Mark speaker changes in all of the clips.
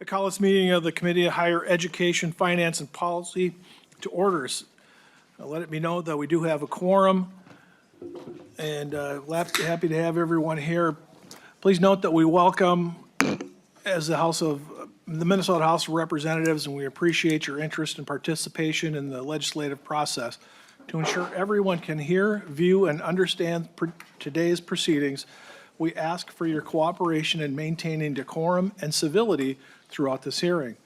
Speaker 1: I call this meeting of the Committee of Higher Education, Finance, and Policy to orders. Let it be known that we do have a quorum, and happy to have everyone here. Please note that we welcome, as the Minnesota House of Representatives, and we appreciate your interest and participation in the legislative process. To ensure everyone can hear, view, and understand today's proceedings, we ask for your cooperation in maintaining decorum and civility throughout this hearing.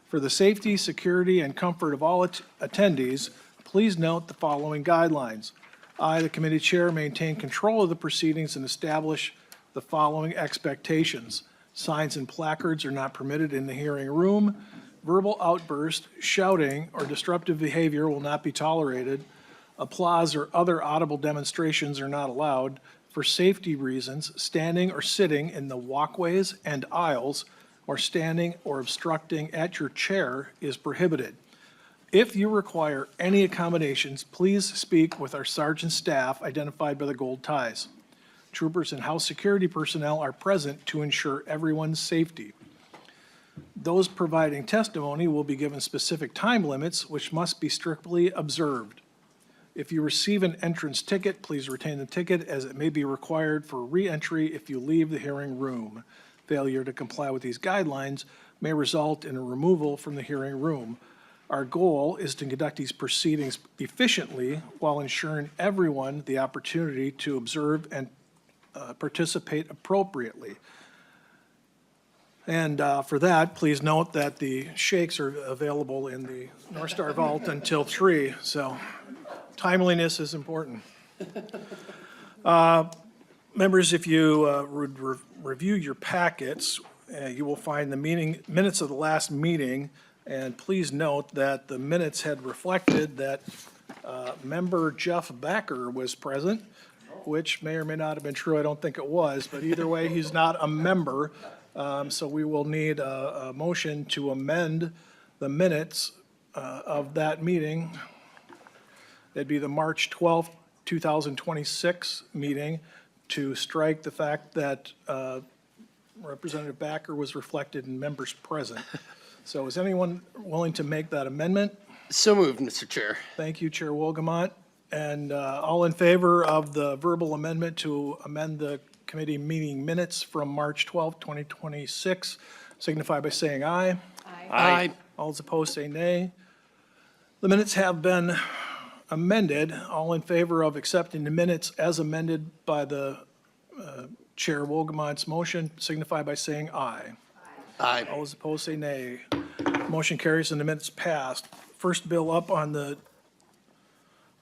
Speaker 1: For the safety, security, and comfort of all attendees, please note the following guidelines. I, the committee chair, maintain control of the proceedings and establish the following expectations. Signs and placards are not permitted in the hearing room. Verbal outbursts, shouting, or disruptive behavior will not be tolerated. Applause or other audible demonstrations are not allowed. For safety reasons, standing or sitting in the walkways and aisles or standing or obstructing at your chair is prohibited. If you require any accommodations, please speak with our sergeant staff identified by the gold ties. Troopers and house security personnel are present to ensure everyone's safety. Those providing testimony will be given specific time limits which must be strictly observed. If you receive an entrance ticket, please retain the ticket as it may be required for re-entry if you leave the hearing room. Failure to comply with these guidelines may result in a removal from the hearing room. Our goal is to conduct these proceedings efficiently while ensuring everyone the opportunity to observe and participate appropriately. And for that, please note that the shakes are available in the North Star Vault until 3, so timeliness is important. Members, if you would review your packets, you will find the minutes of the last meeting, and please note that the minutes had reflected that member Jeff Backer was present, which may or may not have been true. I don't think it was, but either way, he's not a member. So we will need a motion to amend the minutes of that meeting. That'd be the March 12th, 2026 meeting, to strike the fact that Representative Backer was reflected in members present. So is anyone willing to make that amendment?
Speaker 2: So moved, Mr. Chair.
Speaker 1: Thank you, Chair Wolgamott. And all in favor of the verbal amendment to amend the committee meeting minutes from March 12th, 2026, signify by saying aye.
Speaker 2: Aye. Aye.
Speaker 1: All those opposed say nay. The minutes have been amended. All in favor of accepting the minutes as amended by the Chair Wolgamott's motion, signify by saying aye.
Speaker 2: Aye.
Speaker 1: All those opposed say nay. Motion carries and the minutes passed. First bill up on the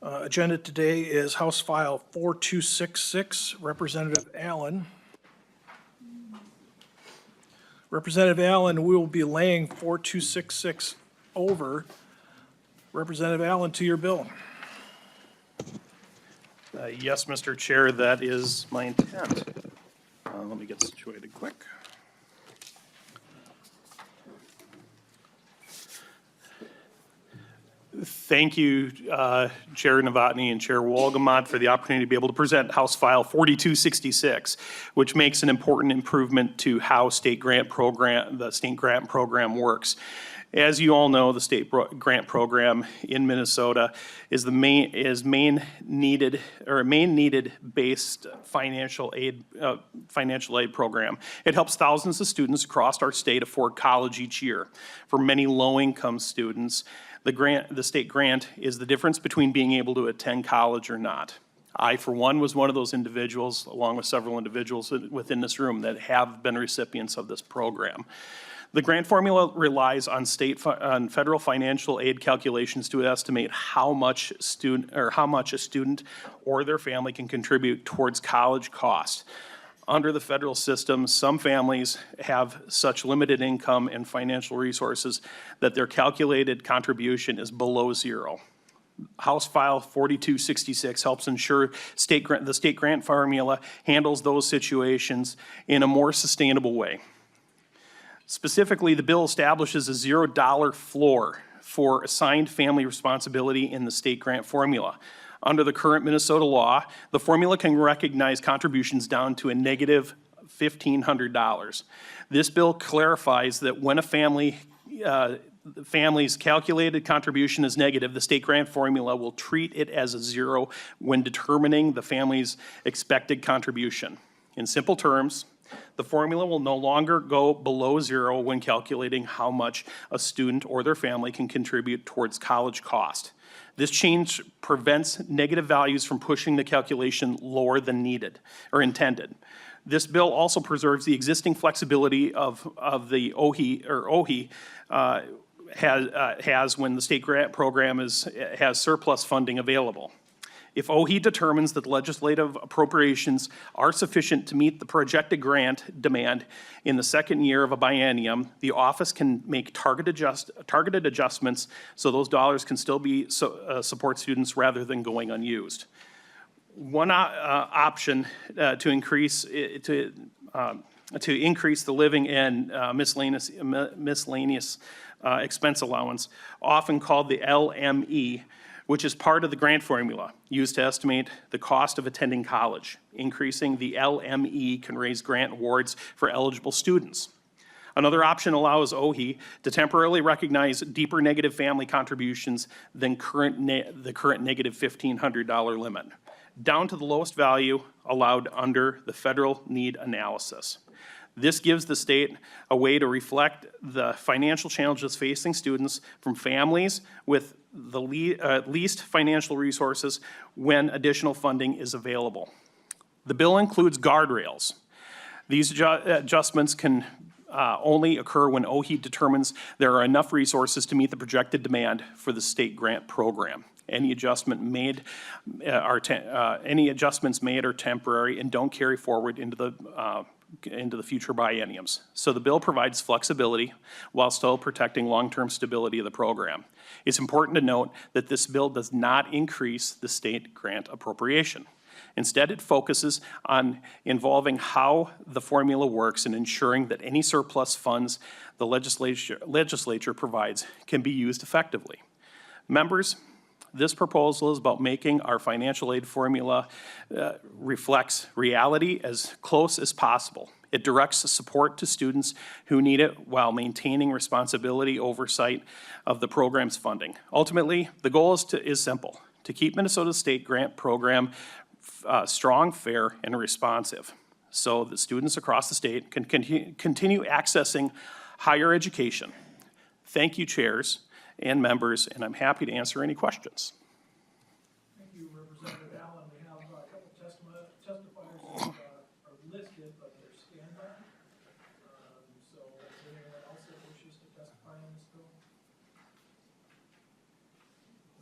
Speaker 1: agenda today is House File 4266, Representative Allen. Representative Allen, we will be laying 4266 over. Representative Allen, to your bill.
Speaker 3: Yes, Mr. Chair, that is my intent. Let me get situated quick. Thank you, Chair Novotny and Chair Wolgamott, for the opportunity to be able to present House File 4266, which makes an important improvement to how the state grant program works. As you all know, the state grant program in Minnesota is the main needed based financial aid program. It helps thousands of students across our state afford college each year. For many low-income students, the state grant is the difference between being able to attend college or not. I, for one, was one of those individuals, along with several individuals within this room, that have been recipients of this program. The grant formula relies on federal financial aid calculations to estimate how much a student or their family can contribute towards college costs. Under the federal system, some families have such limited income and financial resources that their calculated contribution is below zero. House File 4266 helps ensure the state grant formula handles those situations in a more sustainable way. Specifically, the bill establishes a $0 floor for assigned family responsibility in the state grant formula. Under the current Minnesota law, the formula can recognize contributions down to a negative $1,500. This bill clarifies that when a family's calculated contribution is negative, the state grant formula will treat it as a zero when determining the family's expected contribution. In simple terms, the formula will no longer go below zero when calculating how much a student or their family can contribute towards college cost. This change prevents negative values from pushing the calculation lower than needed or intended. This bill also preserves the existing flexibility of the OHE has when the state grant program has surplus funding available. If OHE determines that legislative appropriations are sufficient to meet the projected grant demand in the second year of a biennium, the office can make targeted adjustments so those dollars can still be support students rather than going unused. One option to increase the living and miscellaneous expense allowance, often called the LME, which is part of the grant formula used to estimate the cost of attending college. Increasing the LME can raise grant awards for eligible students. Another option allows OHE to temporarily recognize deeper negative family contributions than the current negative $1,500 limit, down to the lowest value allowed under the federal need analysis. This gives the state a way to reflect the financial challenges facing students from families with the least financial resources when additional funding is available. The bill includes guardrails. These adjustments can only occur when OHE determines there are enough resources to meet the projected demand for the state grant program. Any adjustments made are temporary and don't carry forward into the future bienniums. So the bill provides flexibility while still protecting long-term stability of the program. It's important to note that this bill does not increase the state grant appropriation. Instead, it focuses on involving how the formula works and ensuring that any surplus funds the legislature provides can be used effectively. Members, this proposal is about making our financial aid formula reflects reality as close as possible. It directs support to students who need it while maintaining responsibility oversight of the program's funding. Ultimately, the goal is simple: to keep Minnesota State Grant Program strong, fair, and responsive, so that students across the state can continue accessing higher education. Thank you, chairs and members, and I'm happy to answer any questions.
Speaker 1: Thank you, Representative Allen. We have a couple testifiers that are listed, but they're standby. So is there anyone else that wishes to testify on this bill?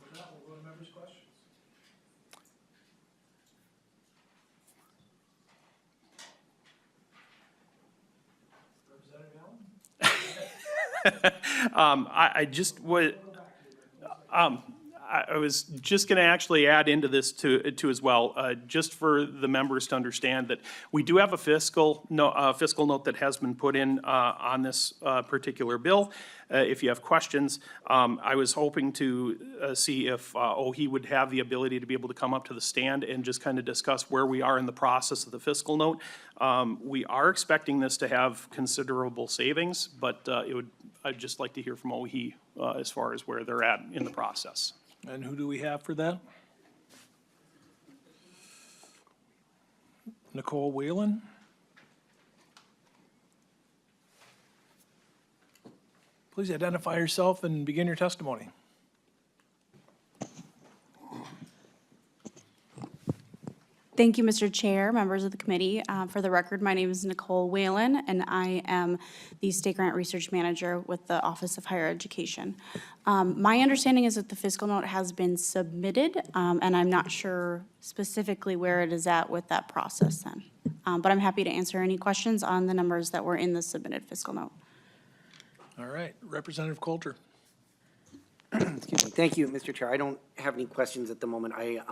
Speaker 1: With that, we'll go to members' questions. Representative Allen? I was just going to actually add into this to as well, just for the members to understand that we do have a fiscal note that has been put in on this particular bill. If you have questions, I was hoping to see if OHE would have the ability to be able to come up to the stand and just kind of discuss where we are in the process of the fiscal note. We are expecting this to have considerable savings, but I'd just like to hear from OHE as far as where they're at in the process. And who do we have for that? Nicole Whalen? Please identify yourself and begin your testimony.
Speaker 4: Thank you, Mr. Chair, members of the committee. For the record, my name is Nicole Whalen, and I am the State Grant Research Manager with the Office of Higher Education. My understanding is that the fiscal note has been submitted, and I'm not sure specifically where it is at with that process then. But I'm happy to answer any questions on the numbers that were in the submitted fiscal note.
Speaker 1: All right, Representative Coulter.
Speaker 5: Excuse me. Thank you, Mr. Chair. I don't have any questions at the moment. I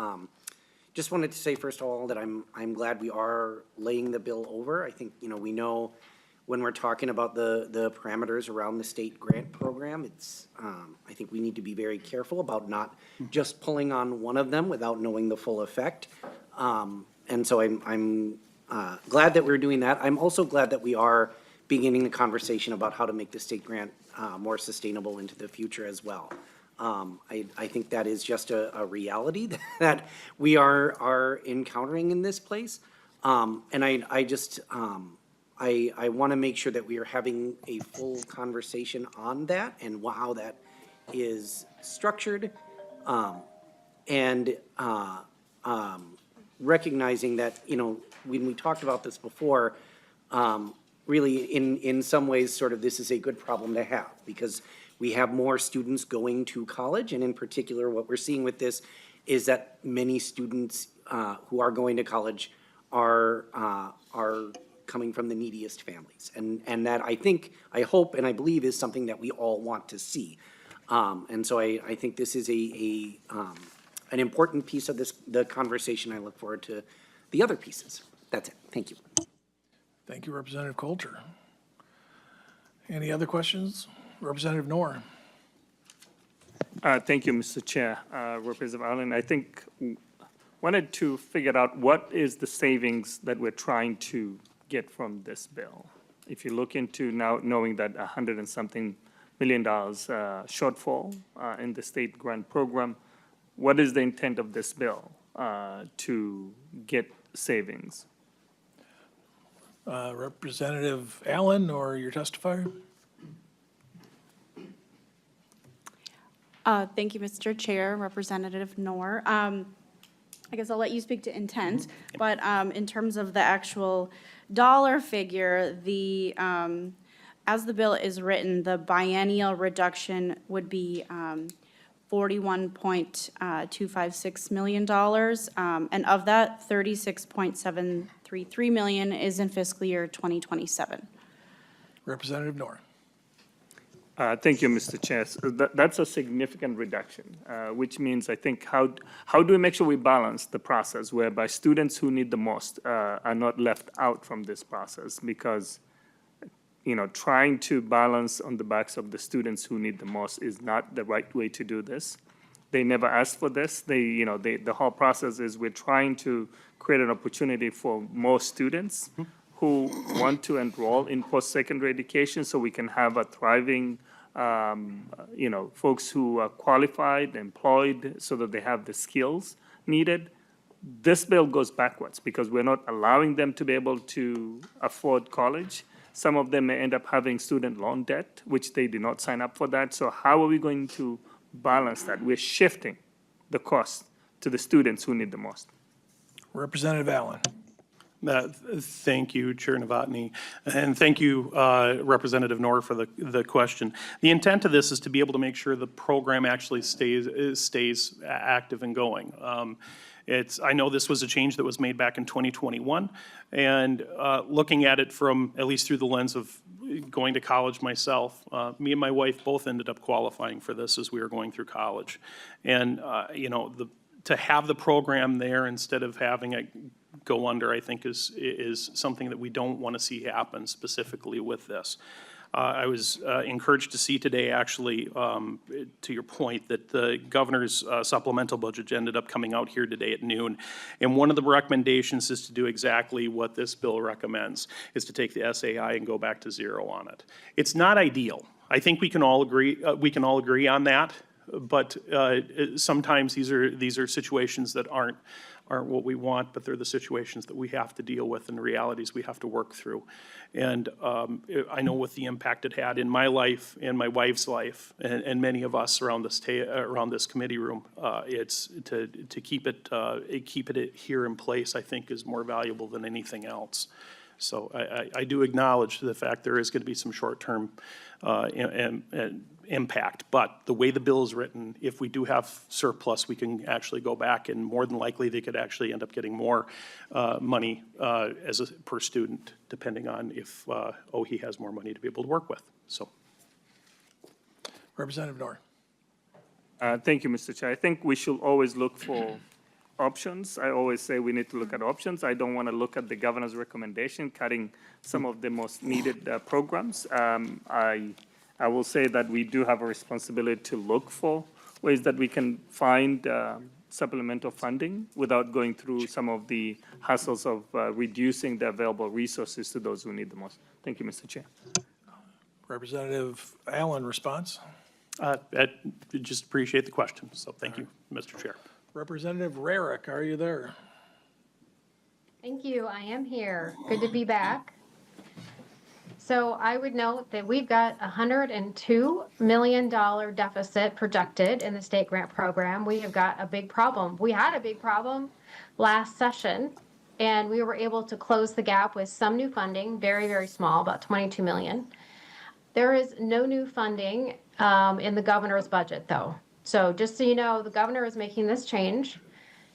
Speaker 5: just wanted to say, first of all, that I'm glad we are laying the bill over. I think, we know when we're talking about the parameters around the state grant program, it's, I think we need to be very careful about not just pulling on one of them without knowing the full effect. And so I'm glad that we're doing that. I'm also glad that we are beginning the conversation about how to make the state grant more sustainable into the future as well. I think that is just a reality that we are encountering in this place. And I just, I want to make sure that we are having a full conversation on that and how that is structured. And recognizing that, you know, when we talked about this before, really in some ways, sort of this is a good problem to have because we have more students going to college. And in particular, what we're seeing with this is that many students who are going to college are coming from the neediest families. And that I hope, and I believe is something that we all want to see. And so I think this is an important piece of the conversation. I look forward to the other pieces. That's it. Thank you.
Speaker 1: Thank you, Representative Coulter. Any other questions? Representative Knorr.
Speaker 6: Thank you, Mr. Chair. Representative Allen, I think wanted to figure out what is the savings that we're trying to get from this bill. If you look into now knowing that $100 and something million shortfall in the state grant program, what is the intent of this bill to get savings?
Speaker 1: Representative Allen or your testifier?
Speaker 4: Thank you, Mr. Chair, Representative Knorr. I guess I'll let you speak to intent, but in terms of the actual dollar figure, as the bill is written, the biennial reduction would be $41.256 million, and of that, $36.733 million is in fiscal year 2027.
Speaker 1: Representative Knorr.
Speaker 6: Thank you, Mr. Chair. So that's a significant reduction, which means I think how do we make sure we balance the process whereby students who need the most are not left out from this process? Because, you know, trying to balance on the backs of the students who need the most is not the right way to do this. They never asked for this. The whole process is we're trying to create an opportunity for more students who want to enroll in post-secondary education so we can have a thriving, folks who are qualified, employed, so that they have the skills needed. This bill goes backwards because we're not allowing them to be able to afford college. Some of them may end up having student loan debt, which they did not sign up for that. So how are we going to balance that? We're shifting the cost to the students who need the most.
Speaker 1: Representative Allen.
Speaker 3: Thank you, Chair Novotny, and thank you, Representative Knorr, for the question. The intent of this is to be able to make sure the program actually stays active and going. I know this was a change that was made back in 2021, and looking at it from, at least through the lens of going to college myself, me and my wife both ended up qualifying for this as we were going through college. And, to have the program there instead of having it go under, I think is something that we don't want to see happen specifically with this. I was encouraged to see today, actually, to your point, that the governor's supplemental budget ended up coming out here today at noon. And one of the recommendations is to do exactly what this bill recommends, is to take the SAI and go back to zero on it. It's not ideal. I think we can all agree on that. But sometimes these are situations that aren't what we want, but they're the situations that we have to deal with and the realities we have to work through. And I know what the impact it had in my life and my wife's life and many of us around this committee room. It's to keep it here in place, I think, is more valuable than anything else. So I do acknowledge the fact there is going to be some short-term impact, but the way the bill is written, if we do have surplus, we can actually go back, and more than likely they could actually end up getting more money per student, depending on if OHE has more money to be able to work with. So,
Speaker 1: Representative Knorr.
Speaker 6: Thank you, Mr. Chair. I think we should always look for options. I always say we need to look at options. I don't want to look at the governor's recommendation, cutting some of the most needed programs. I will say that we do have a responsibility to look for ways that we can find supplemental funding without going through some of the hassles of reducing the available resources to those who need the most. Thank you, Mr. Chair.
Speaker 1: Representative Allen, response?
Speaker 3: Just appreciate the question, so thank you, Mr. Chair.
Speaker 1: Representative Rarick, are you there?
Speaker 7: Thank you. I am here. Good to be back. So I would note that we've got a $102 million deficit projected in the state grant program. We have got a big problem. We had a big problem last session, and we were able to close the gap with some new funding, very, very small, about 22 million. There is no new funding in the governor's budget, though. So just so you know, the governor is making this change.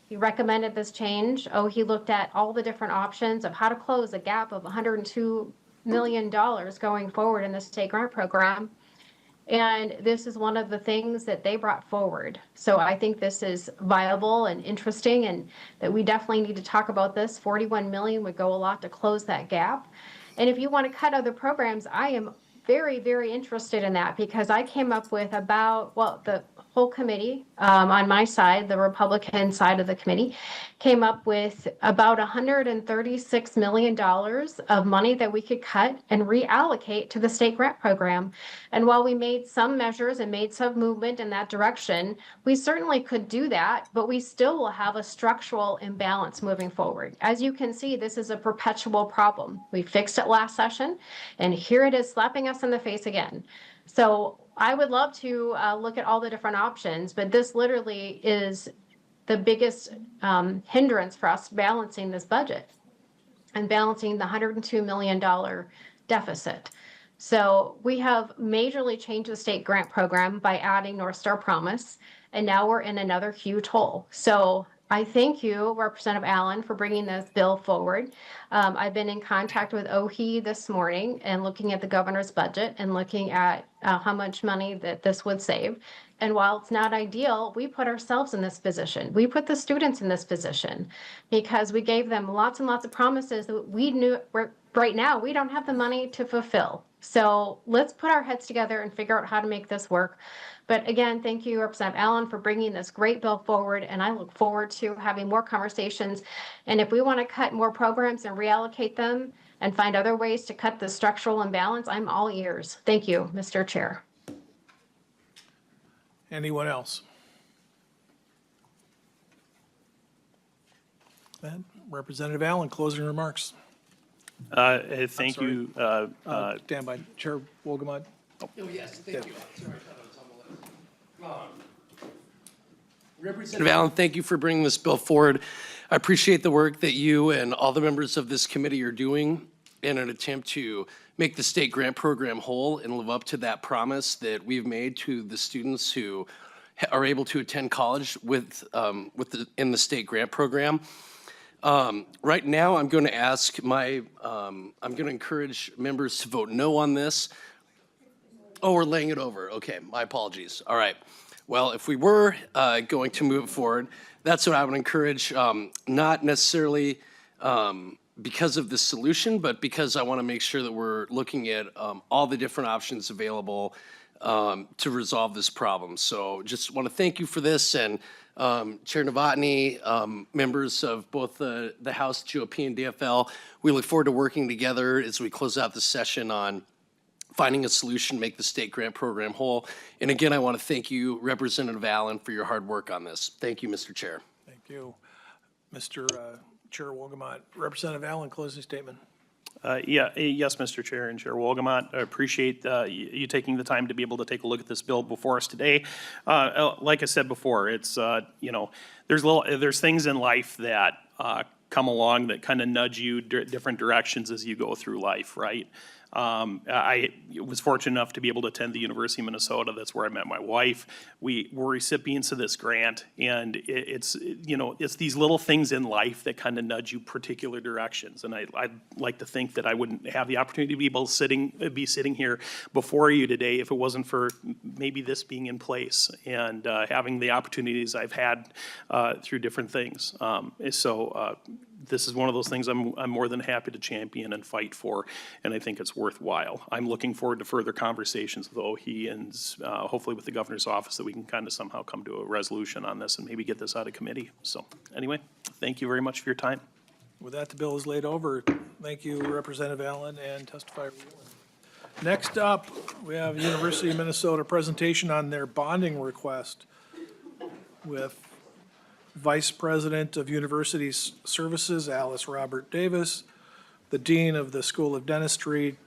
Speaker 7: He recommended this change. He looked at all the different options of how to close a gap of $102 million going forward in the state grant program. And this is one of the things that they brought forward. So I think this is viable and interesting, and that we definitely need to talk about this. 41 million would go a lot to close that gap. And if you want to cut other programs, I am very, very interested in that, because I came up with about, well, the whole committee on my side, the Republican side of the committee, came up with about $136 million of money that we could cut and reallocate to the state grant program. And while we made some measures and made some movement in that direction, we certainly could do that, but we still will have a structural imbalance moving forward. As you can see, this is a perpetual problem. We fixed it last session, and here it is slapping us in the face again. So I would love to look at all the different options, but this literally is the biggest hindrance for us balancing this budget and balancing the $102 million deficit. So we have majorly changed the state grant program by adding North Star Promise, and now we're in another huge hole. So I thank you, Representative Allen, for bringing this bill forward. I've been in contact with OHE this morning and looking at the governor's budget and looking at how much money that this would save. And while it's not ideal, we put ourselves in this position. We put the students in this position because we gave them lots and lots of promises that we knew right now we don't have the money to fulfill. So let's put our heads together and figure out how to make this work. But again, thank you, Representative Allen, for bringing this great bill forward, and I look forward to having more conversations. And if we want to cut more programs and reallocate them and find other ways to cut the structural imbalance, I'm all ears. Thank you, Mr. Chair.
Speaker 1: Anyone else? Then Representative Allen, closing remarks.
Speaker 3: Thank
Speaker 1: sorry.
Speaker 3: you.
Speaker 1: Stand by. Chair Wolgamott.
Speaker 2: Oh, yes, thank you. Sorry, I thought it was on the list. Representative Allen, thank you for bringing this bill forward. I appreciate the work that you and all the members of this committee are doing in an attempt to make the state grant program whole and live up to that promise that we've made to the students who are able to attend college in the state grant program. Right now, I'm going to ask I'm going to encourage members to vote no on this. Oh, we're laying it over. Okay, my apologies. All right. Well, if we were going to move forward, that's what I would encourage, not necessarily because of the solution, but because I want to make sure that we're looking at all the different options available to resolve this problem. So just want to thank you for this, and Chair Novotny, members of both the House GOP and DFL, we look forward to working together as we close out the session on finding a solution, make the state grant program whole. And again, I want to thank you, Representative Allen, for your hard work on this. Thank you, Mr. Chair.
Speaker 1: Thank you. Mr. Chair Wolgamott. Representative Allen, closing statement.
Speaker 3: Yes, Mr. Chair and Chair Wolgamott, I appreciate you taking the time to be able to take a look at this bill before us today. Like I said before, it's, there's things in life that come along that kind of nudge you different directions as you go through life, right? I was fortunate enough to be able to attend the University of Minnesota. That's where I met my wife. We were recipients of this grant, and it's these little things in life that kind of nudge you particular directions. And I'd like to think that I wouldn't have the opportunity to be able to be sitting here before you today if it wasn't for maybe this being in place and having the opportunities I've had through different things. this is one of those things I'm more than happy to champion and fight for, and I think it's worthwhile. I'm looking forward to further conversations with OHE and hopefully with the governor's office that we can kind of somehow come to a resolution on this and maybe get this out of committee. So anyway, thank you very much for your time.
Speaker 1: With that, the bill is laid over. Thank you, Representative Allen and Testifier Wheelan. Next up, we have University of Minnesota presentation on their bonding request with Vice President of University Services, Alice Robert Davis, the Dean of the School of Dentistry,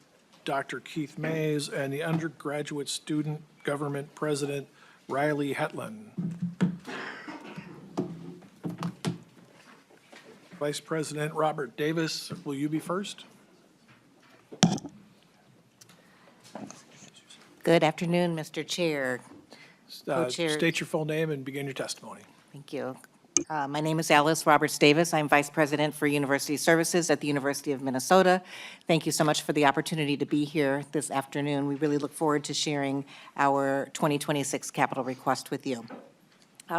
Speaker 1: Dr. Keith Mays, and the Undergraduate Student Government President, Riley Hetland. Vice President Robert Davis, will you be first?
Speaker 8: Good afternoon, Mr. Chair. Co-chair.
Speaker 1: State your full name and begin your testimony.
Speaker 8: Thank you. My name is Alice Roberts Davis. I'm Vice President for University Services at the University of Minnesota. Thank you so much for the opportunity to be here this afternoon. We really look forward to sharing our 2026 capital request with you.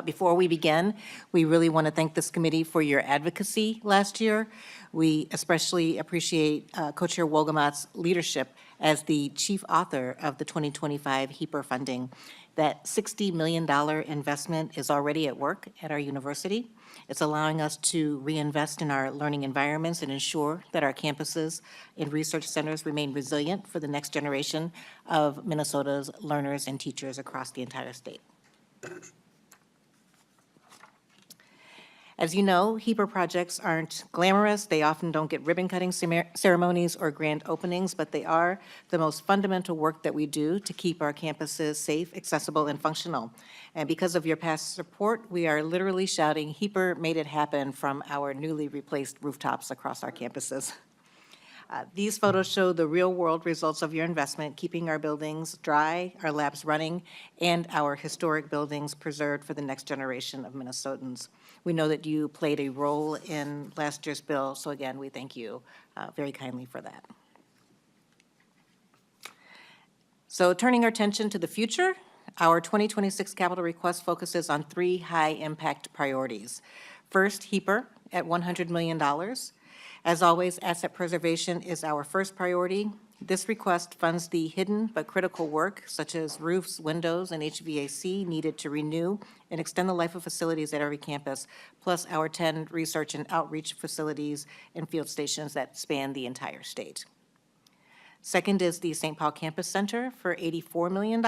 Speaker 8: Before we begin, we really want to thank this committee for your advocacy last year. We especially appreciate Co-Chair Wolgamott's leadership as the chief author of the 2025 HEAPR funding. That $60 million investment is already at work at our university. It's allowing us to reinvest in our learning environments and ensure that our campuses and research centers remain resilient for the next generation of Minnesota's learners and teachers across the entire state. As you know, HEAPR projects aren't glamorous. They often don't get ribbon-cutting ceremonies or grand openings, but they are the most fundamental work that we do to keep our campuses safe, accessible, and functional. And because of your past support, we are literally shouting, HEAPR made it happen from our newly replaced rooftops across our campuses. These photos show the real-world results of your investment, keeping our buildings dry, our labs running, and our historic buildings preserved for the next generation of Minnesotans. We know that you played a role in last year's bill, so again, we thank you very kindly for that. So turning our attention to the future, our 2026 capital request focuses on 3 high-impact priorities. First, HEAPR at $100 million. As always, asset preservation is our first priority. This request funds the hidden but critical work, such as roofs, windows, and HVAC needed to renew and extend the life of facilities at every campus, plus our 10 research and outreach facilities and field stations that span the entire state. Second is the St. Paul Campus Center for $84 million.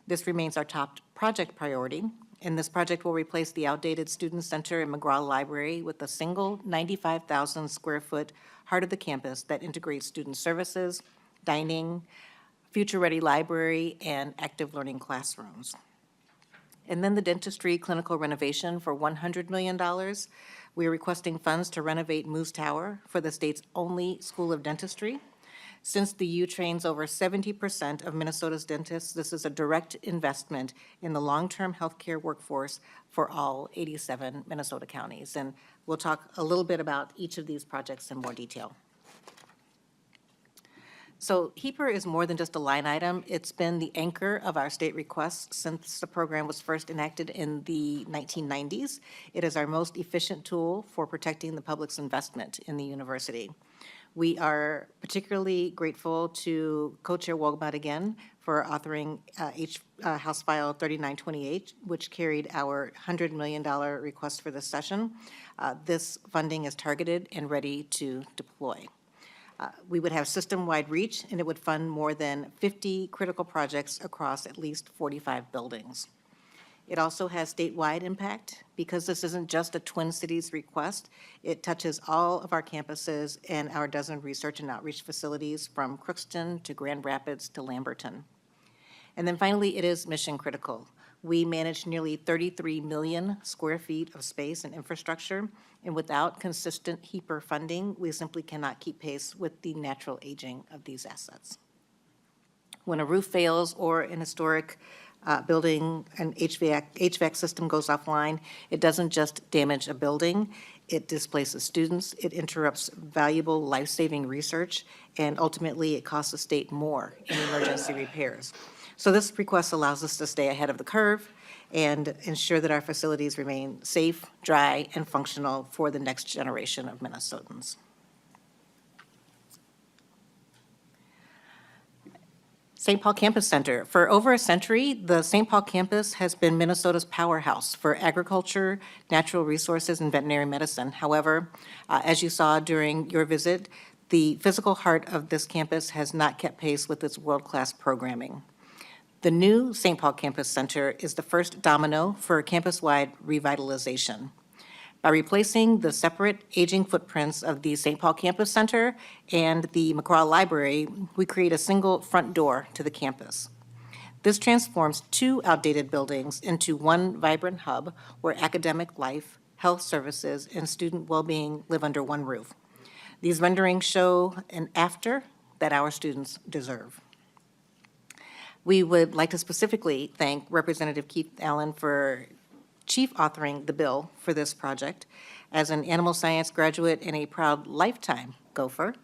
Speaker 8: This remains our top project priority. And this project will replace the outdated Student Center in McGraw Library with a single 95,000 square foot heart of the campus that integrates student services, dining, future-ready library, and active learning classrooms. And then the dentistry clinical renovation for $100 million. We are requesting funds to renovate Moose Tower for the state's only school of dentistry. Since the U trains over 70% of Minnesota's dentists, this is a direct investment in the long-term healthcare workforce for all 87 Minnesota counties. And we'll talk a little bit about each of these projects in more detail. So HEAPR is more than just a line item. It's been the anchor of our state requests since the program was first enacted in the 1990s. It is our most efficient tool for protecting the public's investment in the university. We are particularly grateful to Co-Chair Wolgamott again for authoring House File 3928, which carried our $100 million request for this session. This funding is targeted and ready to deploy. We would have system-wide reach, and it would fund more than 50 critical projects across at least 45 buildings. It also has statewide impact because this isn't just a Twin Cities request. It touches all of our campuses and our dozen research and outreach facilities from Crookston to Grand Rapids to Lamberton. And then finally, it is mission critical. We manage nearly 33 million square feet of space and infrastructure, and without consistent HEAPR funding, we simply cannot keep pace with the natural aging of these assets. When a roof fails or an historic building, an HVAC system goes offline, it doesn't just damage a building, it displaces students, it interrupts valuable life-saving research, and ultimately it costs the state more in emergency repairs. So this request allows us to stay ahead of the curve and ensure that our facilities remain safe, dry, and functional for the next generation of Minnesotans. St. Paul Campus Center. For over a century, the St. Paul campus has been Minnesota's powerhouse for agriculture, natural resources, and veterinary medicine. However, as you saw during your visit, the physical heart of this campus has not kept pace with its world-class programming. The new St. Paul Campus Center is the first domino for campus-wide revitalization. By replacing the separate aging footprints of the St. Paul Campus Center and the McCraw Library, we create a single front door to the campus. This transforms two outdated buildings into one vibrant hub where academic life, health services, and student well-being live under one roof. These renderings show an after that our students deserve. We would like to specifically thank Representative Keith Allen for chief authoring the bill for this project. As an animal science graduate and a proud lifetime Gopher,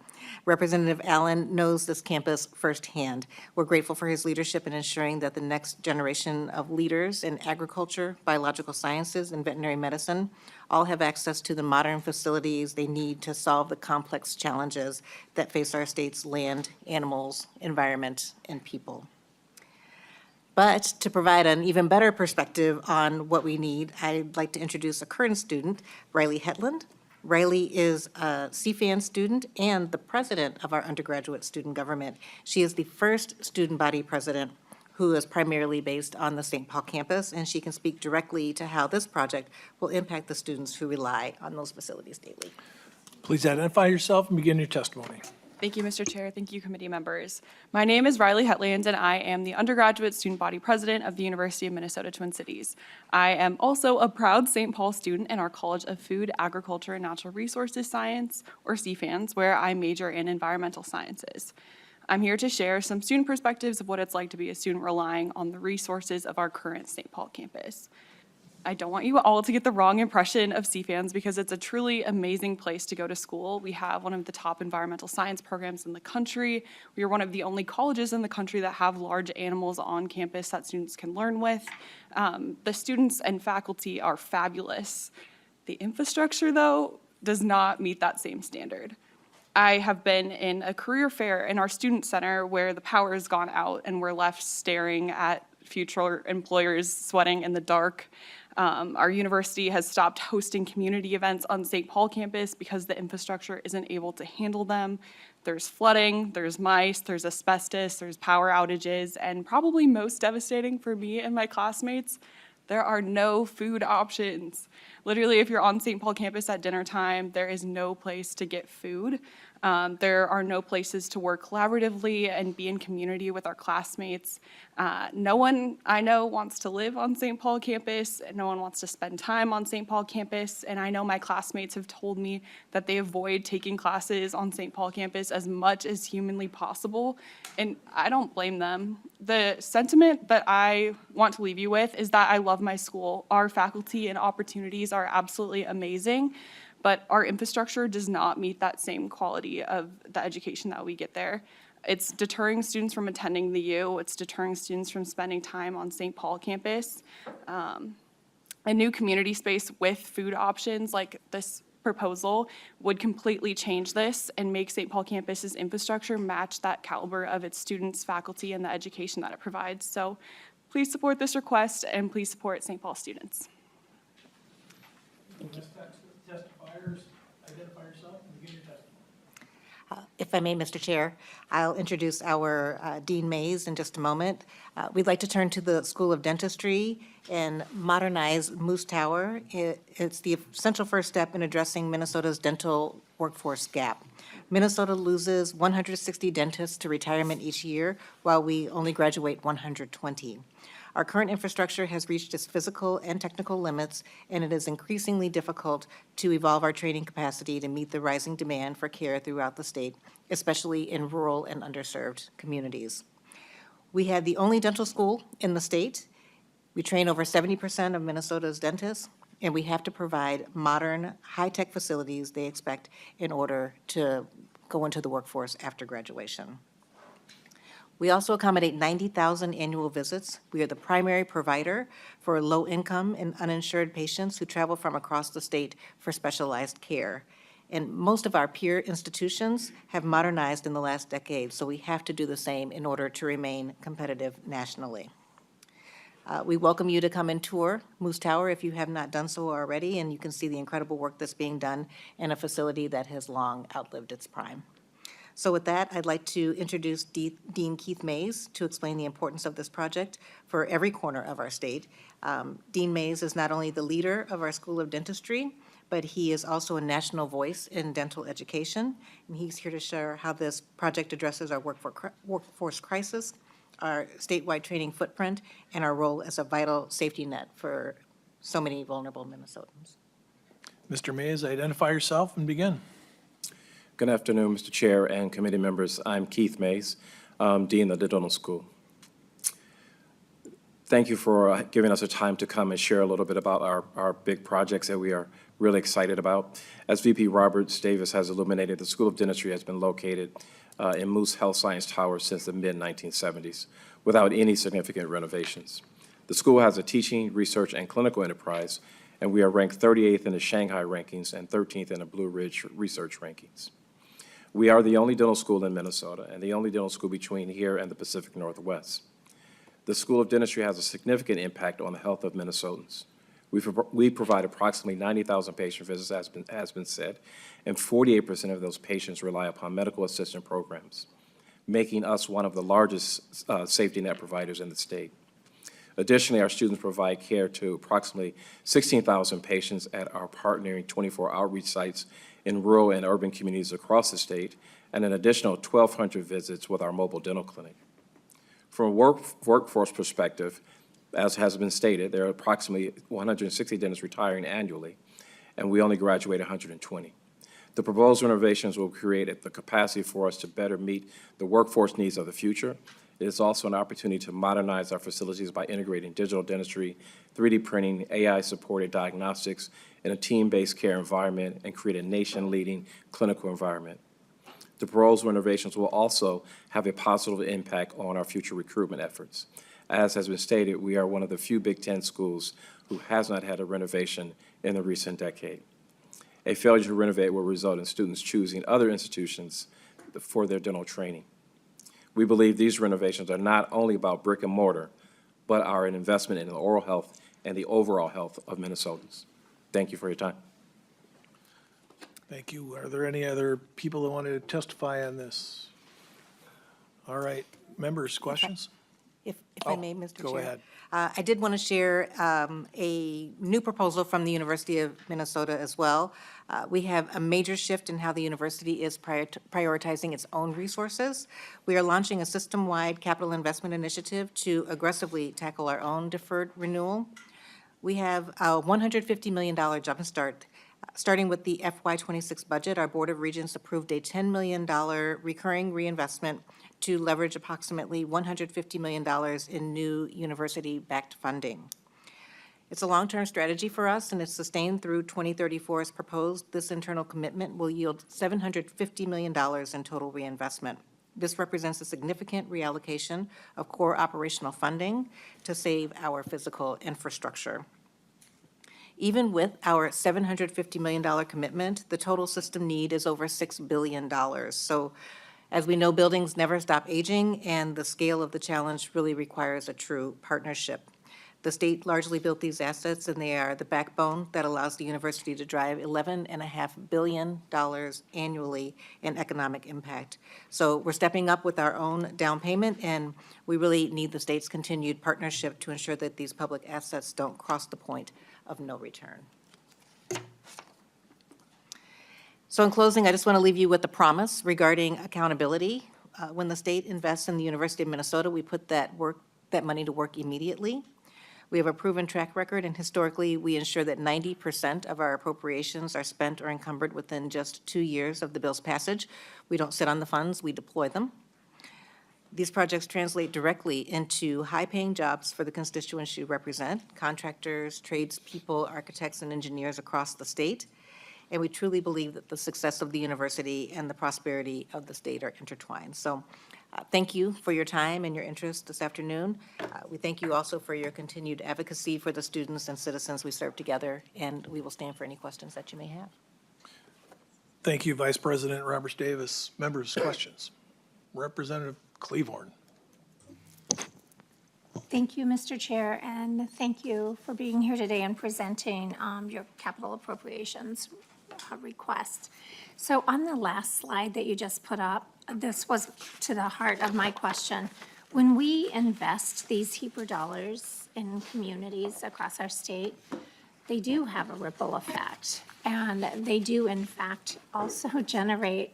Speaker 8: Representative Allen knows this campus firsthand. We're grateful for his leadership in ensuring that the next generation of leaders in agriculture, biological sciences, and veterinary medicine all have access to the modern facilities they need to solve the complex challenges that face our state's land, animals, environment, and people. But to provide an even better perspective on what we need, I'd like to introduce a current student, Riley Hetland. Riley is a CFAN student and the president of our undergraduate student government. She is the first student body president who is primarily based on the St. Paul campus, and she can speak directly to how this project will impact the students who rely on those facilities daily.
Speaker 1: Please identify yourself and begin your testimony.
Speaker 9: Thank you, Mr. Chair. Thank you, committee members. My name is Riley Hetland, and I am the undergraduate student body president of the University of Minnesota Twin Cities. I am also a proud St. Paul student in our College of Food, Agriculture, and Natural Resources Science, or CFANS, where I major in environmental sciences. I'm here to share some student perspectives of what it's like to be a student relying on the resources of our current St. Paul campus. I don't want you all to get the wrong impression of CFANS because it's a truly amazing place to go to school. We have one of the top environmental science programs in the country. We are one of the only colleges in the country that have large animals on campus that students can learn with. The students and faculty are fabulous. The infrastructure, though, does not meet that same standard. I have been in a career fair in our student center where the power has gone out and we're left staring at future employers sweating in the dark. Our university has stopped hosting community events on St. Paul campus because the infrastructure isn't able to handle them. There's flooding, there's mice, there's asbestos, there's power outages, and probably most devastating for me and my classmates, there are no food options. Literally, if you're on St. Paul campus at dinner time, there is no place to get food. There are no places to work collaboratively and be in community with our classmates. No one I know wants to live on St. Paul campus, and no one wants to spend time on St. Paul campus, and I know my classmates have told me that they avoid taking classes on St. Paul campus as much as humanly possible, and I don't blame them. The sentiment that I want to leave you with is that I love my school. Our faculty and opportunities are absolutely amazing, but our infrastructure does not meet that same quality of the education that we get there. It's deterring students from attending the U. It's deterring students from spending time on St. Paul campus. A new community space with food options like this proposal would completely change this and make St. Paul campus's infrastructure match that caliber of its students, faculty, and the education that it provides. So please support this request and please support St. Paul students.
Speaker 1: Testifiers, identify yourself and begin your testimony.
Speaker 8: If I may, Mr. Chair, I'll introduce our Dean Mays in just a moment. We'd like to turn to the School of Dentistry and modernize Moose Tower. It's the essential first step in addressing Minnesota's dental workforce gap. Minnesota loses 160 dentists to retirement each year, while we only graduate 120. Our current infrastructure has reached its physical and technical limits, and it is increasingly difficult to evolve our training capacity to meet the rising demand for care throughout the state, especially in rural and underserved communities. We had the only dental school in the state. We train over 70% of Minnesota's dentists, and we have to provide modern, high-tech facilities they expect in order to go into the workforce after graduation. We also accommodate 90,000 annual visits. We are the primary provider for low-income and uninsured patients who travel from across the state for specialized care. And most of our peer institutions have modernized in the last decade, so we have to do the same in order to remain competitive nationally. We welcome you to come and tour Moose Tower if you have not done so already, and you can see the incredible work that's being done in a facility that has long outlived its prime. So with that, I'd like to introduce Dean Keith Mays to explain the importance of this project for every corner of our state. Dean Mays is not only the leader of our School of Dentistry, but he is also a national voice in dental education, and he's here to share how this project addresses our workforce crisis, our statewide training footprint, and our role as a vital safety net for so many vulnerable Minnesotans.
Speaker 1: Mr. Mays, identify yourself and begin.
Speaker 10: Good afternoon, Mr. Chair and committee members. I'm Keith Mays, Dean of the Dental School. Thank you for giving us a time to come and share a little bit about our big projects that we are really excited about. As VP Roberts Davis has illuminated, the School of Dentistry has been located in Moose Health Science Tower since the mid-1970s without any significant renovations. The school has a teaching, research, and clinical enterprise, and we are ranked 38th in the Shanghai rankings and 13th in the Blue Ridge research rankings. We are the only dental school in Minnesota and the only dental school between here and the Pacific Northwest. The School of Dentistry has a significant impact on the health of Minnesotans. We provide approximately 90,000 patient visits, as been said, and 48% of those patients rely upon medical assistant programs, making us one of the largest safety net providers in the state. Additionally, our students provide care to approximately 16,000 patients at our partnering 24 outreach sites in rural and urban communities across the state, and an additional 1,200 visits with our mobile dental clinic. From a workforce perspective, as has been stated, there are approximately 160 dentists retiring annually, and we only graduate 120. The proposed renovations will create the capacity for us to better meet the workforce needs of the future. It is also an opportunity to modernize our facilities by integrating digital dentistry, 3D printing, AI-supported diagnostics, in a team-based care environment, and create a nation-leading clinical environment. The proposed renovations will also have a positive impact on our future recruitment efforts. As has been stated, we are one of the few Big Ten schools who has not had a renovation in the recent decade. A failure to renovate will result in students choosing other institutions for their dental training. We believe these renovations are not only about brick and mortar, but are an investment in the oral health and the overall health of Minnesotans. Thank you for your time.
Speaker 1: Thank you. Are there any other people that want to testify on this? All right, members, questions?
Speaker 8: If I may, Mr. Chair.
Speaker 1: Go ahead.
Speaker 8: I did want to share a new proposal from the University of Minnesota as well. We have a major shift in how the university is prioritizing its own resources. We are launching a system-wide capital investment initiative to aggressively tackle our own deferred renewal. We have a $150 million jumpstart. Starting with the FY26 budget, our Board of Regents approved a $10 million recurring reinvestment to leverage approximately $150 million in new university-backed funding. It's a long-term strategy for us, and it's sustained through 2034 as proposed. This internal commitment will yield $750 million in total reinvestment. This represents a significant reallocation of core operational funding to save our physical infrastructure. Even with our $750 million commitment, the total system need is over $6 billion. So as we know, buildings never stop aging, and the scale of the challenge really requires a true partnership. The state largely built these assets, and they are the backbone that allows the university to drive $11.5 billion annually in economic impact. So we're stepping up with our own down payment, and we really need the state's continued partnership to ensure that these public assets don't cross the point of no return. So in closing, I just want to leave you with a promise regarding accountability. When the state invests in the University of Minnesota, we put that money to work immediately. We have a proven track record, and historically, we ensure that 90% of our appropriations are spent or encumbered within just 2 years of the bill's passage. We don't sit on the funds, we deploy them. These projects translate directly into high-paying jobs for the constituents you represent, contractors, tradespeople, architects, and engineers across the state. And we truly believe that the success of the university and the prosperity of the state are intertwined. So Thank you for your time and your interest this afternoon. We thank you also for your continued advocacy for the students and citizens we serve together, and we will stand for any questions that you may have.
Speaker 1: Thank you, Vice President Roberts Davis. Members, questions? Representative Cleavorn.
Speaker 11: Thank you, Mr. Chair, and thank you for being here today and presenting your capital appropriations request. So on the last slide that you just put up, this was to the heart of my question. When we invest these HEAPR dollars in communities across our state, they do have a ripple effect, and they do in fact also generate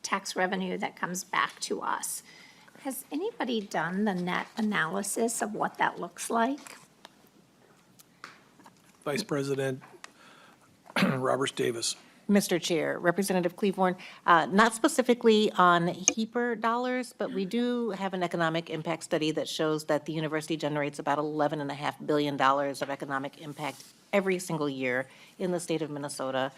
Speaker 11: tax revenue that comes back to us. Has anybody done the net analysis of what that looks like?
Speaker 1: Vice President Roberts Davis.
Speaker 8: Mr. Chair, Representative Cleavorn, not specifically on HEAPR dollars, but we do have an economic impact study that shows that the university generates about $11.5 billion of economic impact every single year in the state of Minnesota.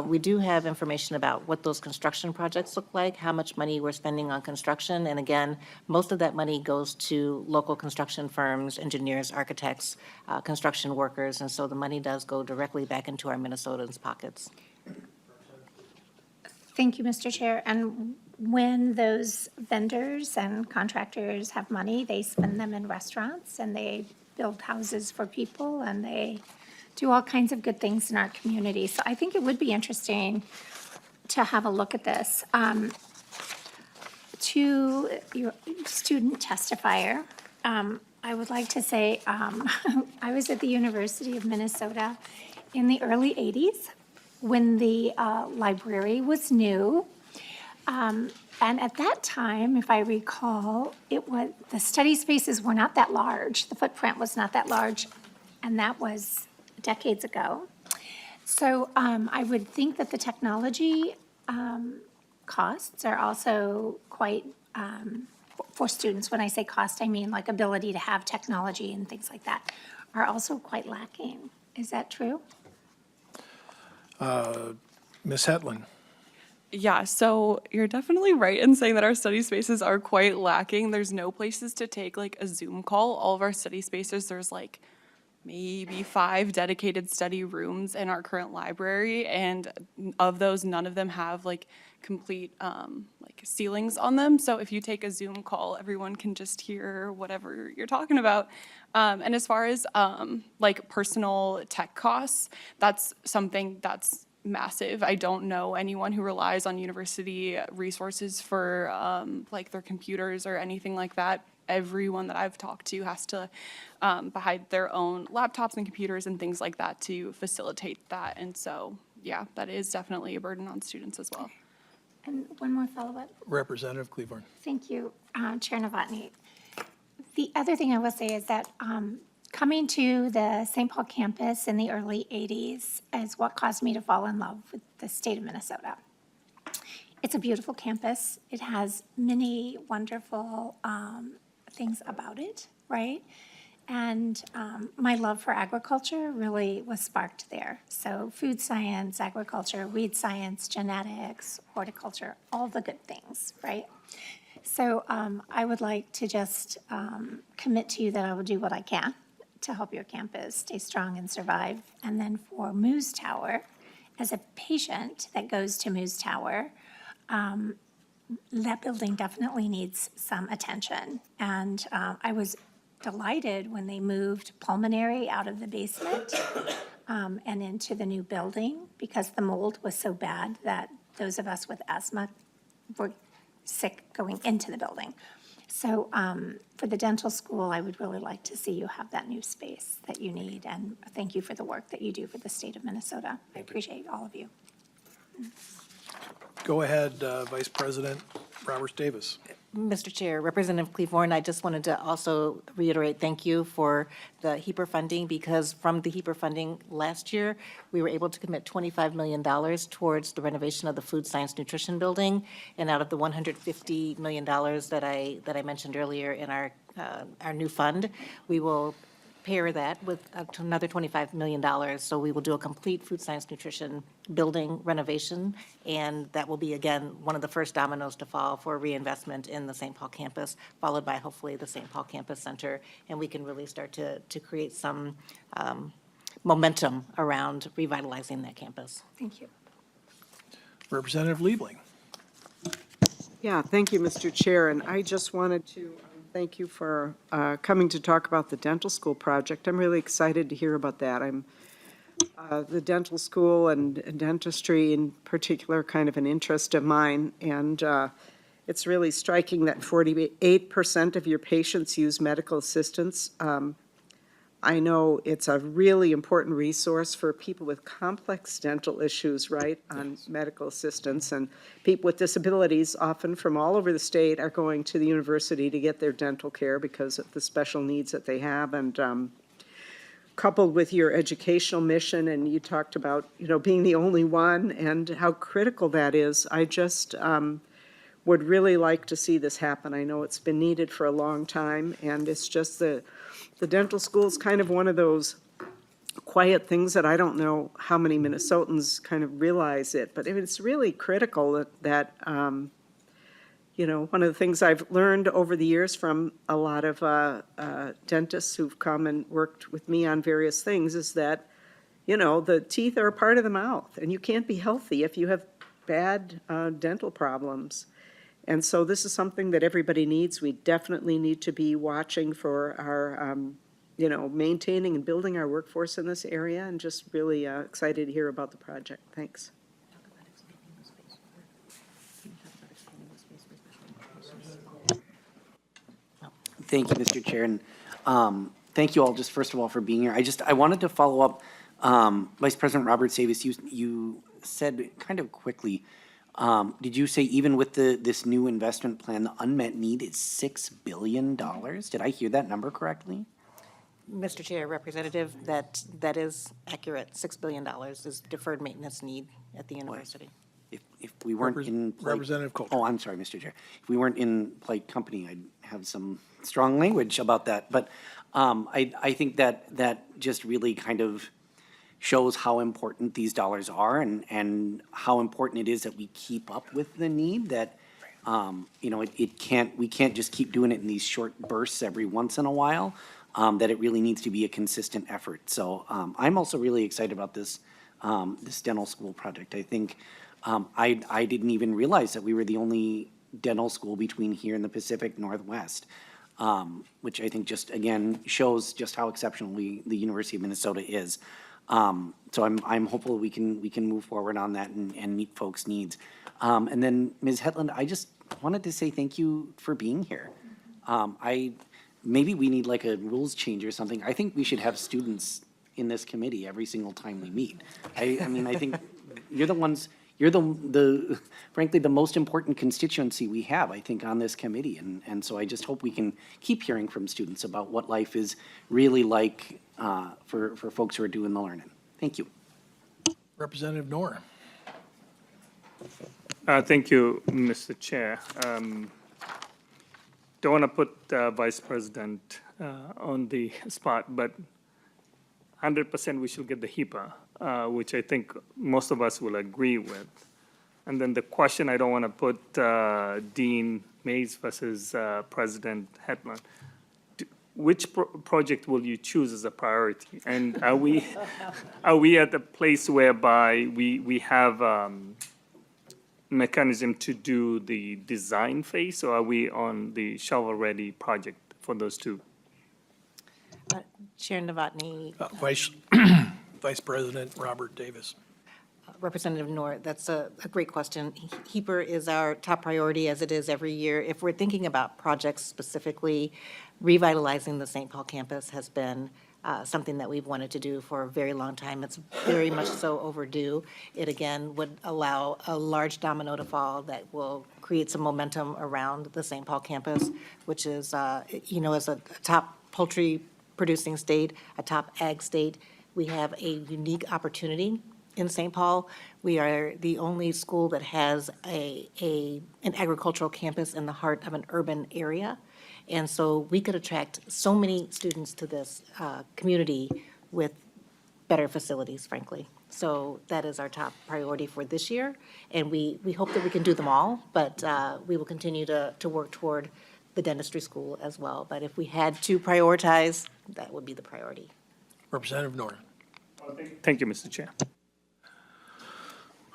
Speaker 8: We do have information about what those construction projects look like, how much money we're spending on construction, and again, most of that money goes to local construction firms, engineers, architects, construction workers, and so the money does go directly back into our Minnesotans' pockets.
Speaker 11: Thank you, Mr. Chair. And when those vendors and contractors have money, they spend them in restaurants and they build houses for people and they do all kinds of good things in our community. So I think it would be interesting to have a look at this. To your student testifier, I would like to say I was at the University of Minnesota in the early 80s when the library was new. And at that time, if I recall, the study spaces were not that large. The footprint was not that large, and that was decades ago. So I would think that the technology costs are also quite, for students, when I say cost, I mean like ability to have technology and things like that, are also quite lacking. Is that true?
Speaker 1: Ms. Hetland.
Speaker 9: Yeah, so you're definitely right in saying that our study spaces are quite lacking. There's no places to take like a Zoom call. All of our study spaces, there's like maybe 5 dedicated study rooms in our current library, and of those, none of them have like complete like ceilings on them. So if you take a Zoom call, everyone can just hear whatever you're talking about. And as far as like personal tech costs, that's something that's massive. I don't know anyone who relies on university resources for like their computers or anything like that. Everyone that I've talked to has to buy their own laptops and computers and things like that to facilitate that. And so, yeah, that is definitely a burden on students as well.
Speaker 11: And one more follow-up.
Speaker 1: Representative Cleavorn.
Speaker 11: Thank you, Chair Novotny. The other thing I will say is that coming to the St. Paul campus in the early 80s is what caused me to fall in love with the state of Minnesota. It's a beautiful campus. It has many wonderful things about it, right? And my love for agriculture really was sparked there. So food science, agriculture, weed science, genetics, horticulture, all the good things, right? So I would like to just commit to you that I will do what I can to help your campus stay strong and survive. And then for Moose Tower, as a patient that goes to Moose Tower, that building definitely needs some attention. And I was delighted when they moved pulmonary out of the basement and into the new building, because the mold was so bad that those of us with asthma were sick going into the building. So for the dental school, I would really like to see you have that new space that you need. And thank you for the work that you do for the state of Minnesota. I appreciate all of you.
Speaker 1: Go ahead, Vice President Roberts Davis.
Speaker 8: Mr. Chair, Representative Cleavorn, I just wanted to also reiterate thank you for the HEAPR funding, because from the HEAPR funding last year, we were able to commit $25 million towards the renovation of the Food Science Nutrition Building. And out of the $150 million that I mentioned earlier in our new fund, we will pair that with up to another $25 million. So we will do a complete food science nutrition building renovation, and that will be, again, one of the first dominoes to fall for reinvestment in the St. Paul campus, followed by hopefully the St. Paul Campus Center, and we can really start to create some momentum around revitalizing that campus.
Speaker 11: Thank you.
Speaker 1: Representative Liebling.
Speaker 12: Yeah, thank you, Mr. Chair, and I just wanted to thank you for coming to talk about the dental school project. I'm really excited to hear about that. I'm the dental school and dentistry in particular, kind of an interest of mine, and it's really striking that 48% of your patients use medical assistance. I know it's a really important resource for people with complex dental issues, right, on medical assistance. And people with disabilities, often from all over the state, are going to the university to get their dental care because of the special needs that they have. And coupled with your educational mission, and you talked about, being the only one and how critical that is, I just would really like to see this happen. I know it's been needed for a long time, and it's just the dental school is kind of one of those quiet things that I don't know how many Minnesotans kind of realize it, but it's really critical that one of the things I've learned over the years from a lot of dentists who've come and worked with me on various things is that, the teeth are a part of the mouth, and you can't be healthy if you have bad dental problems. And so this is something that everybody needs. We definitely need to be watching for our, maintaining and building our workforce in this area, and just really excited to hear about the project. Thanks.
Speaker 5: Thank you, Mr. Chair, and thank you all just first of all for being here. I wanted to follow up, Vice President Robert Davis, you said kind of quickly, did you say even with this new investment plan, the unmet need is $6 billion? Did I hear that number correctly?
Speaker 8: Mr. Chair, Representative, that is accurate. $6 billion is deferred maintenance need at the university.
Speaker 5: If we weren't in polite-
Speaker 1: Representative Coulter.
Speaker 5: Oh, I'm sorry, Mr. Chair. If we weren't in polite company, I'd have some strong language about that. But I think that just really kind of shows how important these dollars are and how important it is that we keep up with the need, that we can't just keep doing it in these short bursts every once in a while, that it really needs to be a consistent effort. So I'm also really excited about this dental school project. I think I didn't even realize that we were the only dental school between here and the Pacific Northwest, which I think just, again, shows just how exceptional the University of Minnesota is. So I'm hopeful we can move forward on that and meet folks' needs. And then, Ms. Hetland, I just wanted to say thank you for being here. Maybe we need like a rules change or something. I think we should have students in this committee every single time we meet. I mean, I think you're the frankly, the most important constituency we have, I think, on this committee. And so I just hope we can keep hearing from students about what life is really like for folks who are doing the learning. Thank you.
Speaker 1: Representative Noor.
Speaker 6: Thank you, Mr. Chair. Don't want to put Vice President on the spot, but 100% we should get the HEPA, which I think most of us will agree with. And then the question, I don't want to put Dean Mays versus President Hetland. Which project will you choose as a priority? And are we at a place whereby we have mechanism to do the design phase, or are we on the shovel-ready project for those two?
Speaker 8: Chair Novotny,
Speaker 1: Vice President Robert Davis.
Speaker 8: Representative Noor, that's a great question. HEPA is our top priority, as it is every year. If we're thinking about projects specifically, revitalizing the St. Paul campus has been something that we've wanted to do for a very long time. It's very much so overdue. It, again, would allow a large domino to fall that will create some momentum around the St. Paul campus, which is, as a top poultry producing state, a top ag state, we have a unique opportunity in St. Paul. We are the only school that has an agricultural campus in the heart of an urban area. And so we could attract so many students to this community with better facilities, frankly. So that is our top priority for this year, and we hope that we can do them all, but we will continue to work toward the dentistry school as well. But if we had to prioritize, that would be the priority.
Speaker 1: Representative Norton.
Speaker 6: Thank you, Mr. Chair.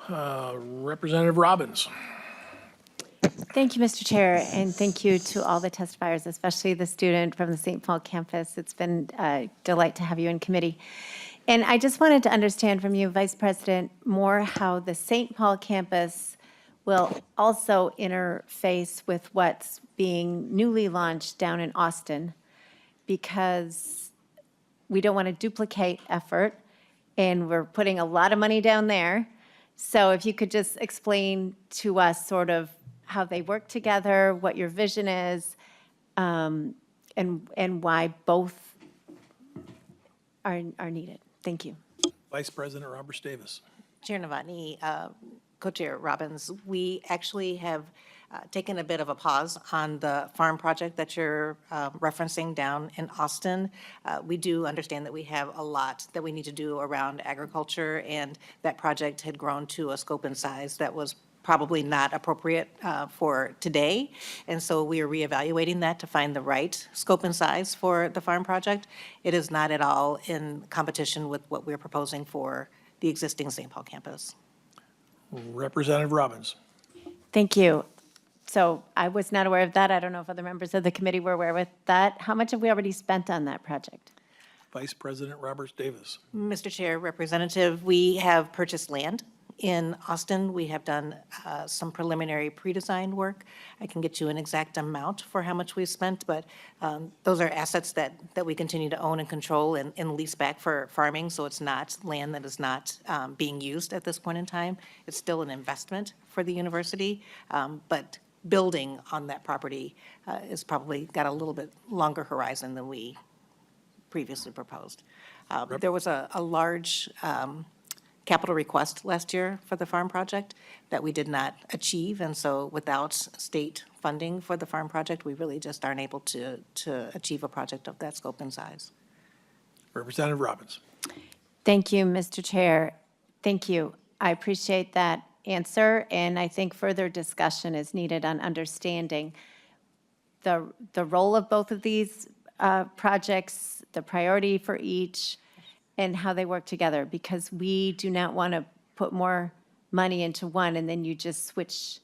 Speaker 1: Representative Robbins.
Speaker 13: Thank you, Mr. Chair, and thank you to all the testifiers, especially the student from the St. Paul campus. It's been a delight to have you in committee. And I just wanted to understand from you, Vice President, more how the St. Paul campus will also interface with what's being newly launched down in Austin, because we don't want to duplicate effort, and we're putting a lot of money down there. So if you could just explain to us sort of how they work together, what your vision is, and why both are needed. Thank you.
Speaker 1: Vice President Roberts Davis.
Speaker 8: Chair Novotny, Co-Chair Robbins, we actually have taken a bit of a pause on the farm project that you're referencing down in Austin. We do understand that we have a lot that we need to do around agriculture, and that project had grown to a scope and size that was probably not appropriate for today. And so we are reevaluating that to find the right scope and size for the farm project. It is not at all in competition with what we're proposing for the existing St. Paul campus.
Speaker 1: Representative Robbins.
Speaker 13: Thank you. So I was not aware of that. I don't know if other members of the committee were aware of that. How much have we already spent on that project?
Speaker 1: Vice President Roberts Davis.
Speaker 8: Mr. Chair, Representative, we have purchased land in Austin. We have done some preliminary pre-design work. I can get you an exact amount for how much we've spent, but those are assets that we continue to own and control and lease back for farming, so it's not land that is not being used at this point in time. It's still an investment for the university, but building on that property is probably got a little bit longer horizon than we previously proposed. There was a large capital request last year for the farm project that we did not achieve, and so without state funding for the farm project, we really just aren't able to achieve a project of that scope and size.
Speaker 1: Representative Robbins.
Speaker 13: Thank you, Mr. Chair. Thank you. I appreciate that answer, and I think further discussion is needed on understanding the role of both of these projects, the priority for each, and how they work together, because we do not want to put more money into one and then you just switch,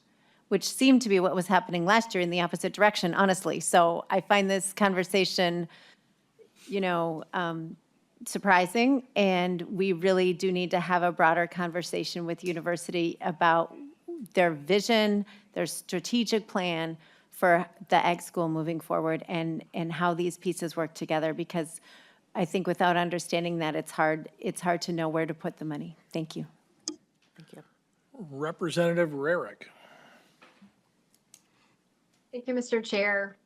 Speaker 13: which seemed to be what was happening last year in the opposite direction, honestly. So I find this conversation, surprising, and we really do need to have a broader conversation with university about their vision, their strategic plan for the ag school moving forward, and how these pieces work together, because I think without understanding that, it's hard to know where to put the money. Thank you.
Speaker 8: Thank you.
Speaker 1: Representative Rarick.
Speaker 7: Thank you, Mr. Chair.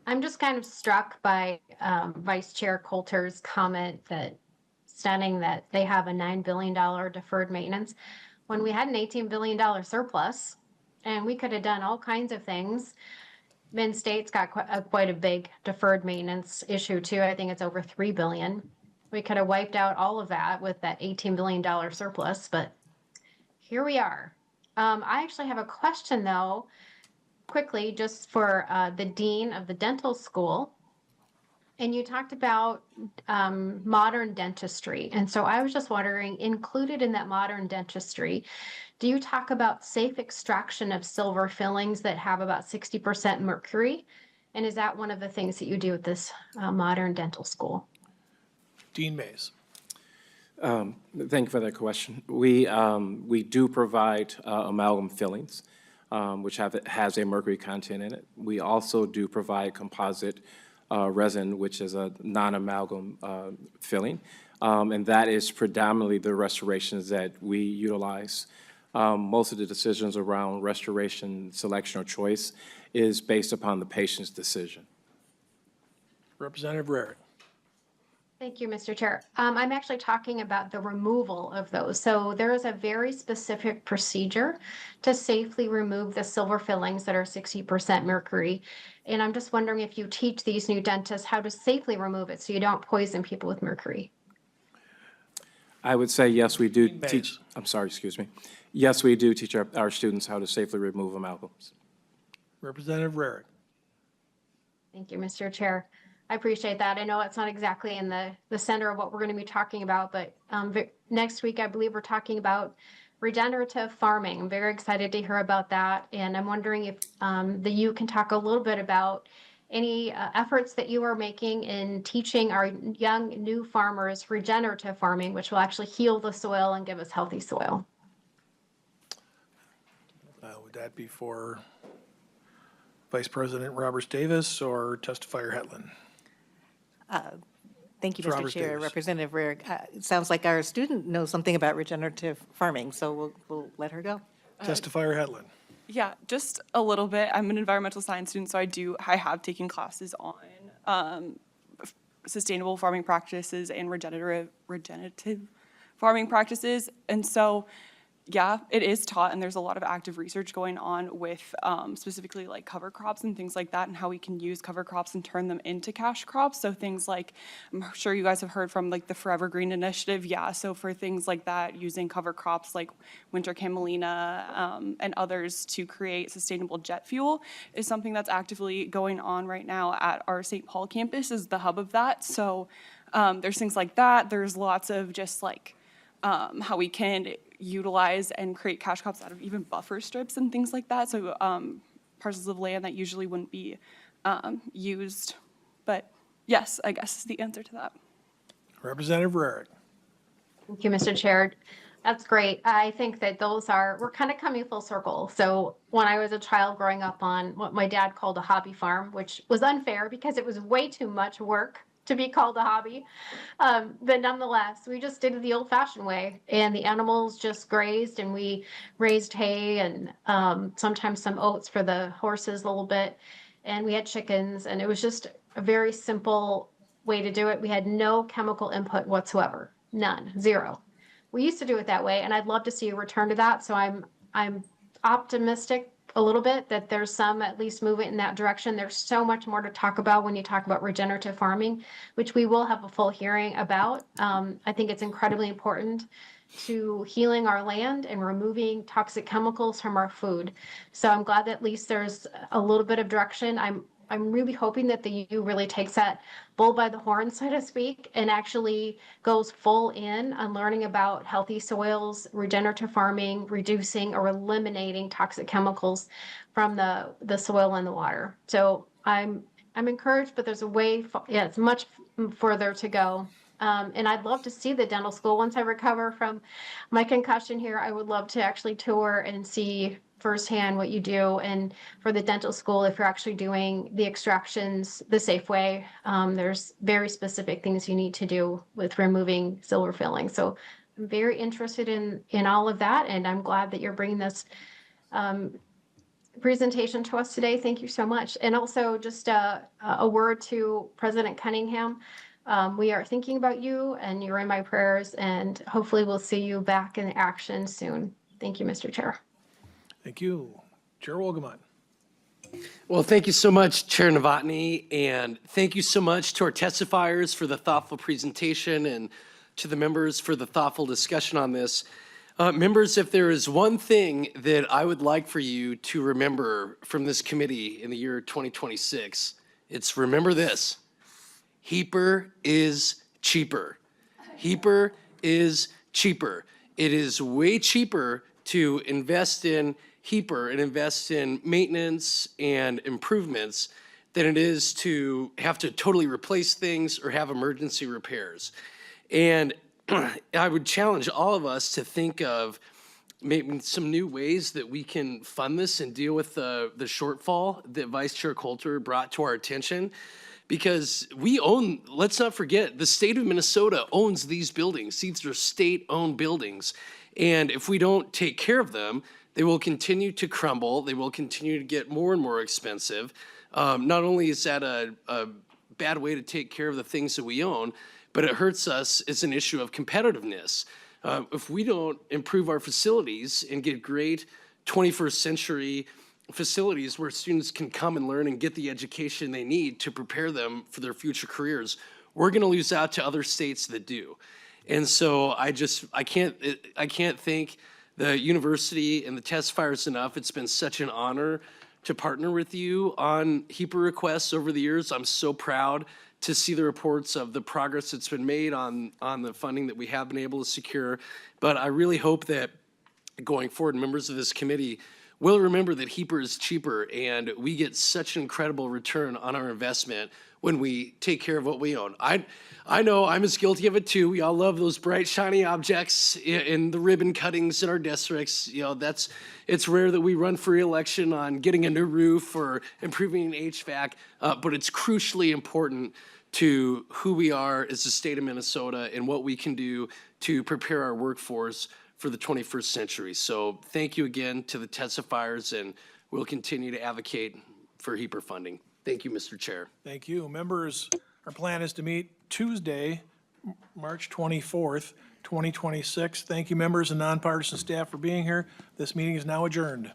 Speaker 7: I'm just kind of struck by Vice Chair Coulter's comment that stating that they have a $9 billion deferred maintenance when we had an $18 billion surplus, and we could have done all kinds of things. Minn State's got quite a big deferred maintenance issue too. I think it's over $3 billion. We could have wiped out all of that with that $18 billion surplus, but here we are. I actually have a question though, quickly, just for the dean of the dental school. And you talked about modern dentistry. And so I was just wondering, included in that modern dentistry, do you talk about safe extraction of silver fillings that have about 60% mercury? And is that one of the things that you do at this modern dental school?
Speaker 1: Dean Mays.
Speaker 10: Thank you for that question. We do provide amalgam fillings, which has a mercury content in it. We also do provide composite resin, which is a non-amalgam filling, and that is predominantly the restorations that we utilize. Most of the decisions around restoration, selection, or choice is based upon the patient's decision.
Speaker 1: Representative Rarick.
Speaker 7: Thank you, Mr. Chair. I'm actually talking about the removal of those. So there is a very specific procedure to safely remove the silver fillings that are 60% mercury. And I'm just wondering if you teach these new dentists how to safely remove it so you don't poison people with mercury.
Speaker 10: I would say, yes, we do
Speaker 1: Mays.
Speaker 10: teach, I'm sorry, excuse me. Yes, we do teach our students how to safely remove amalgams.
Speaker 1: Representative Rarick.
Speaker 7: Thank you, Mr. Chair. I appreciate that. I know it's not exactly in the center of what we're going to be talking about, but next week, I believe we're talking about regenerative farming. I'm very excited to hear about that. And I'm wondering if the U can talk a little bit about any efforts that you are making in teaching our young new farmers regenerative farming, which will actually heal the soil and give us healthy soil.
Speaker 1: Would that be for Vice President Roberts Davis or Testifier Hetland?
Speaker 8: Thank you,
Speaker 1: Mr.
Speaker 8: Mr.
Speaker 1: Roberts
Speaker 8: Chair.
Speaker 1: Davis.
Speaker 8: Representative Rarick, it sounds like our student knows something about regenerative farming, so we'll let her go.
Speaker 1: Testifier Hetland.
Speaker 9: Yeah, just a little bit. I'm an environmental science student, so I have taken classes on sustainable farming practices and regenerative farming practices. And so, yeah, it is taught, and there's a lot of active research going on with specifically like cover crops and things like that, and how we can use cover crops and turn them into cash crops. So things like, I'm sure you guys have heard from like the Forever Green Initiative. Yeah, so for things like that, using cover crops like winter camelina and others to create sustainable jet fuel is something that's actively going on right now at our St. Paul campus, is the hub of that. So there's things like that. There's lots of just like how we can utilize and create cash crops out of even buffer strips and things like that. So parcels of land that usually wouldn't be used. But yes, I guess is the answer to that.
Speaker 1: Representative Rarick.
Speaker 7: Thank you, Mr. Chair. That's great. I think that we're kind of coming full circle. So when I was a child growing up on what my dad called a hobby farm, which was unfair because it was way too much work to be called a hobby. But nonetheless, we just did it the old fashioned way, and the animals just grazed, and we raised hay and sometimes some oats for the horses a little bit. And we had chickens, and it was just a very simple way to do it. We had no chemical input whatsoever. None, zero. We used to do it that way, and I'd love to see a return to that. So I'm optimistic a little bit that there's some at least movement in that direction. There's so much more to talk about when you talk about regenerative farming, which we will have a full hearing about. I think it's incredibly important to healing our land and removing toxic chemicals from our food. So I'm glad that at least there's a little bit of direction. I'm really hoping that the U really takes that bull by the horn, so to speak, and actually goes full in on learning about healthy soils, regenerative farming, reducing or eliminating toxic chemicals from the soil and the water. So I'm encouraged, but there's it's much further to go. And I'd love to see the dental school. Once I recover from my concussion here, I would love to actually tour and see firsthand what you do. And for the dental school, if you're actually doing the extractions the safe way, there's very specific things you need to do with removing silver filling. So I'm very interested in all of that, and I'm glad that you're bringing this presentation to us today. Thank you so much. And also just a word to President Cunningham. We are thinking about you, and you're in my prayers, and hopefully we'll see you back in action soon. Thank you, Mr. Chair.
Speaker 1: Thank you. Chair Wolgamott.
Speaker 2: Well, thank you so much, Chair Novotny, and thank you so much to our testifiers for the thoughtful presentation and to the members for the thoughtful discussion on this. Members, if there is one thing that I would like for you to remember from this committee in the year 2026, it's remember this: HEAPR is cheaper. HEAPR is cheaper. It is way cheaper to invest in HEAPR and invest in maintenance and improvements than it is to have to totally replace things or have emergency repairs. And I would challenge all of us to think of maybe some new ways that we can fund this and deal with the shortfall that Vice Chair Coulter brought to our attention. Because let's not forget, the state of Minnesota owns these buildings. These are state-owned buildings. And if we don't take care of them, they will continue to crumble. They will continue to get more and more expensive. Not only is that a bad way to take care of the things that we own, but it hurts us. It's an issue of competitiveness. If we don't improve our facilities and get great 21st century facilities where students can come and learn and get the education they need to prepare them for their future careers, we're going to lose out to other states that do. And so I can't thank the university and the testifiers enough. It's been such an honor to partner with you on HEPA requests over the years. I'm so proud to see the reports of the progress that's been made on the funding that we have been able to secure. But I really hope that going forward, members of this committee will remember that HEPA is cheaper, and we get such an incredible return on our investment when we take care of what we own. I know I'm as guilty of it too. We all love those bright, shiny objects in the ribbon cuttings in our districts. You know, it's rare that we run for re-election on getting a new roof or improving HVAC, but it's crucially important to who we are as the state of Minnesota and what we can do to prepare our workforce for the 21st century. So thank you again to the testifiers, and we'll continue to advocate for HEPA funding. Thank you, Mr. Chair.
Speaker 1: Thank you. Members, our plan is to meet Tuesday, March 24th, 2026. Thank you, members and nonpartisan staff, for being here. This meeting is now adjourned.